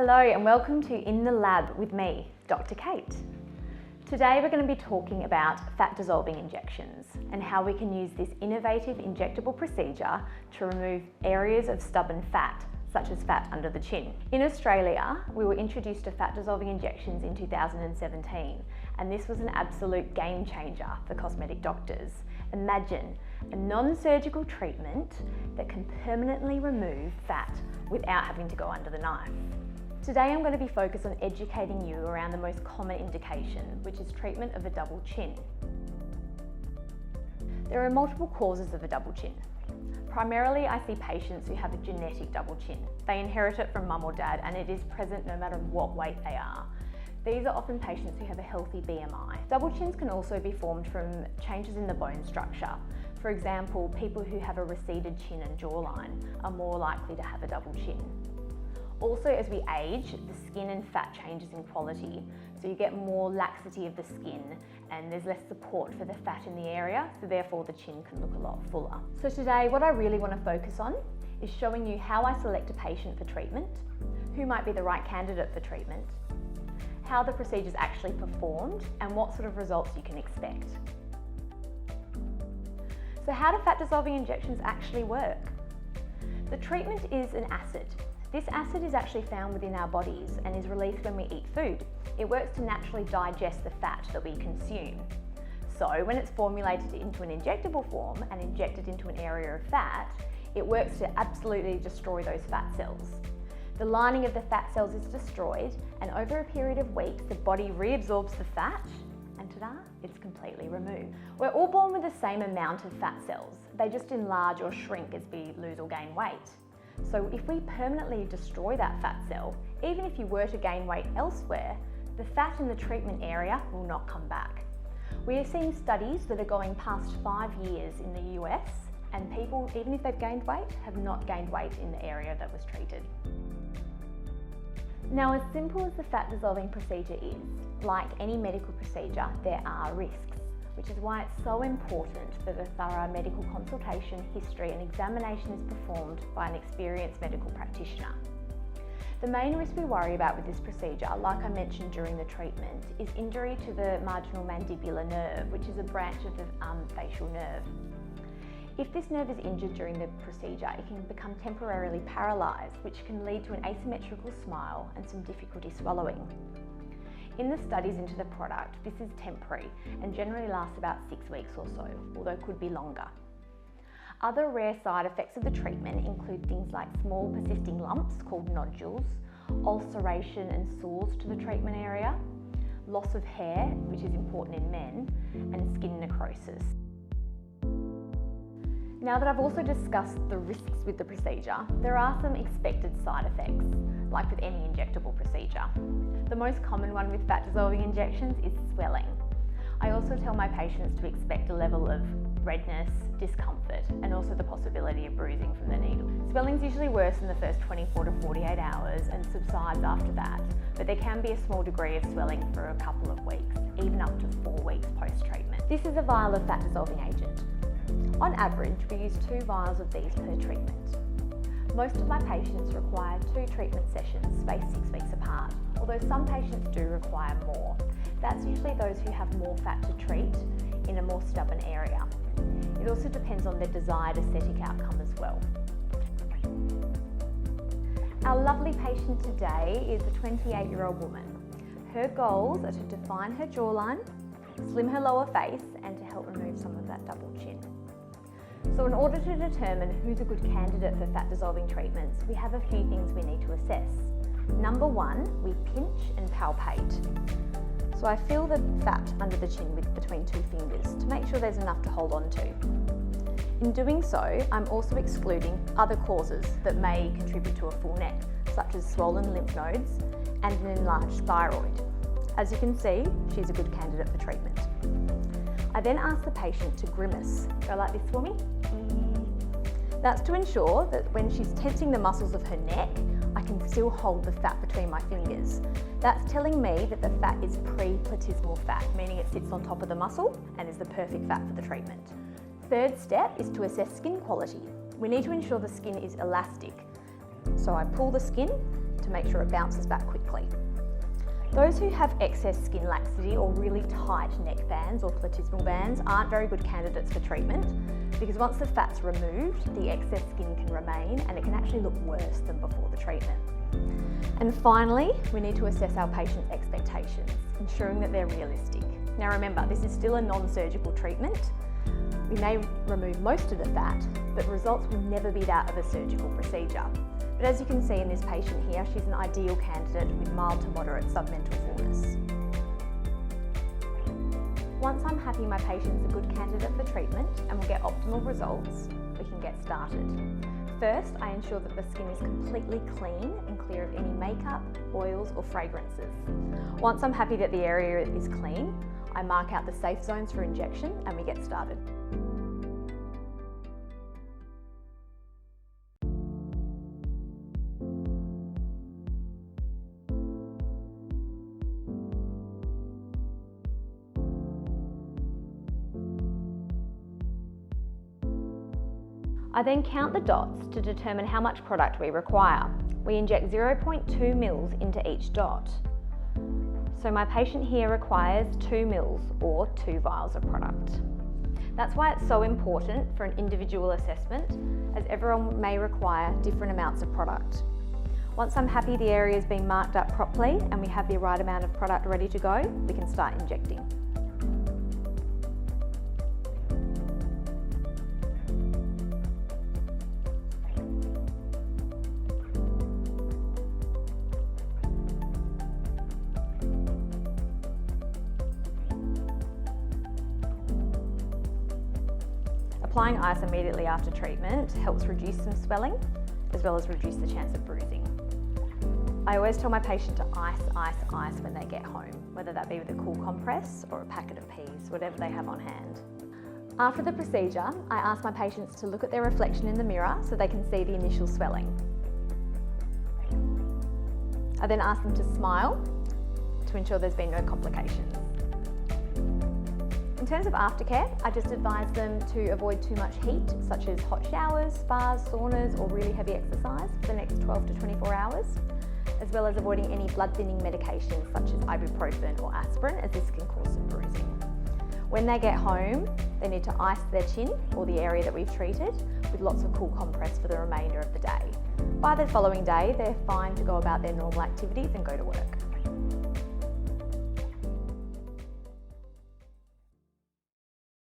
Hello and welcome to In the Lab with me, Dr Kate. Today we're going to be talking about fat dissolving injections and how we can use this innovative injectable procedure to remove areas of stubborn fat, such as fat under the chin. In Australia, we were introduced to fat dissolving injections in 2017, and this was an absolute game changer for cosmetic doctors. Imagine a non-surgical treatment that can permanently remove fat without having to go under the knife. Today I'm going to be focused on educating you around the most common indication, which is treatment of a double chin. There are multiple causes of a double chin. Primarily, I see patients who have a genetic double chin. They inherit it from mum or dad, and it is present no matter what weight they are. These are often patients who have a healthy BMI. Double chins can also be formed from changes in the bone structure. For example, people who have a receded chin and jawline are more likely to have a double chin. Also, as we age, the skin and fat changes in quality, so you get more laxity of the skin and there's less support for the fat in the area, so therefore the chin can look a lot fuller. So today, what I really want to focus on is showing you how I select a patient for treatment, who might be the right candidate for treatment, how the procedure is actually performed, and what sort of results you can expect. So how do fat dissolving injections actually work? The treatment is an acid. This acid is actually found within our bodies and is released when we eat food. It works to naturally digest the fat that we consume. So when it's formulated into an injectable form and injected into an area of fat, it works to absolutely destroy those fat cells. The lining of the fat cells is destroyed, and over a period of weeks, the body reabsorbs the fat, and ta-da, it's completely removed. We're all born with the same amount of fat cells. They just enlarge or shrink as we lose or gain weight. So if we permanently destroy that fat cell, even if you were to gain weight elsewhere, the fat in the treatment area will not come back. We are seeing studies that are going past 5 years in the US, and people, even if they've gained weight, have not gained weight in the area that was treated. Now, as simple as the fat dissolving procedure is, like any medical procedure, there are risks, which is why it's so important that a thorough medical consultation, history and examination is performed by an experienced medical practitioner. The main risk we worry about with this procedure, like I mentioned during the treatment, is injury to the marginal mandibular nerve, which is a branch of the facial nerve. If this nerve is injured during the procedure, it can become temporarily paralysed, which can lead to an asymmetrical smile and some difficulty swallowing. In the studies into the product, this is temporary and generally lasts about 6 weeks or so, although it could be longer. Other rare side effects of the treatment include things like small persisting lumps called nodules, ulceration and sores to the treatment area, loss of hair, which is important in men, and skin necrosis. Now that I've also discussed the risks with the procedure, there are some expected side effects, like with any injectable procedure. The most common one with fat dissolving injections is swelling. I also tell my patients to expect a level of redness, discomfort, and also the possibility of bruising from the needle. Swelling is usually worse in the first 24 to 48 hours and subsides after that, but there can be a small degree of swelling for a couple of weeks, even up to 4 weeks post-treatment. This is a vial of fat dissolving agent. On average, we use 2 vials of these per treatment. Most of my patients require 2 treatment sessions spaced 6 weeks apart, although some patients do require more. That's usually those who have more fat to treat in a more stubborn area. It also depends on their desired aesthetic outcome as well. Our lovely patient today is a 28-year-old woman. Her goals are to define her jawline, slim her lower face, and to help remove some of that double chin. So in order to determine who's a good candidate for fat dissolving treatments, we have a few things we need to assess. Number 1, we pinch and palpate. So I feel the fat under the chin between 2 fingers to make sure there's enough to hold on to. In doing so, I'm also excluding other causes that may contribute to a full neck, such as swollen lymph nodes and an enlarged thyroid. As you can see, she's a good candidate for treatment. I then ask the patient to grimace. Go like this for me. That's to ensure that when she's tensing the muscles of her neck, I can still hold the fat between my fingers. That's telling me that the fat is pre-platysmal fat, meaning it sits on top of the muscle and is the perfect fat for the treatment. Third step is to assess skin quality. We need to ensure the skin is elastic. So I pull the skin, to make sure it bounces back quickly. Those who have excess skin laxity or really tight neck bands or platysmal bands aren't very good candidates for treatment, because once the fat's removed, the excess skin can remain and it can actually look worse than before the treatment. And finally, we need to assess our patient's expectations, ensuring that they're realistic. Now remember, this is still a non-surgical treatment. We may remove most of the fat, but results will never be that of a surgical procedure. But as you can see in this patient here, she's an ideal candidate with mild to moderate submental fullness. Once I'm happy my patient's a good candidate for treatment and will get optimal results, we can get started. First, I ensure that the skin is completely clean and clear of any makeup, oils or fragrances. Once I'm happy that the area is clean, I mark out the safe zones for injection and we get started. I then count the dots to determine how much product we require. We inject 0.2 mils into each dot. So my patient here requires 2 mils or 2 vials of product. That's why it's so important for an individual assessment, as everyone may require different amounts of product. Once I'm happy the area has been marked up properly and we have the right amount of product ready to go, we can start injecting. Applying ice immediately after treatment helps reduce some swelling, as well as reduce the chance of bruising. I always tell my patient to ice, ice, ice when they get home, whether that be with a cool compress or a packet of peas, whatever they have on hand. After the procedure, I ask my patients to look at their reflection in the mirror so they can see the initial swelling. I then ask them to smile to ensure there's been no complications. In terms of aftercare, I just advise them to avoid too much heat, such as hot showers, spas, saunas, or really heavy exercise for the next 12 to 24 hours, as well as avoiding any blood thinning medications such as ibuprofen or aspirin, as this can cause some bruising. When they get home, they need to ice their chin or the area that we've treated with lots of cool compress for the remainder of the day. By the following day, they're fine to go about their normal activities and go to work.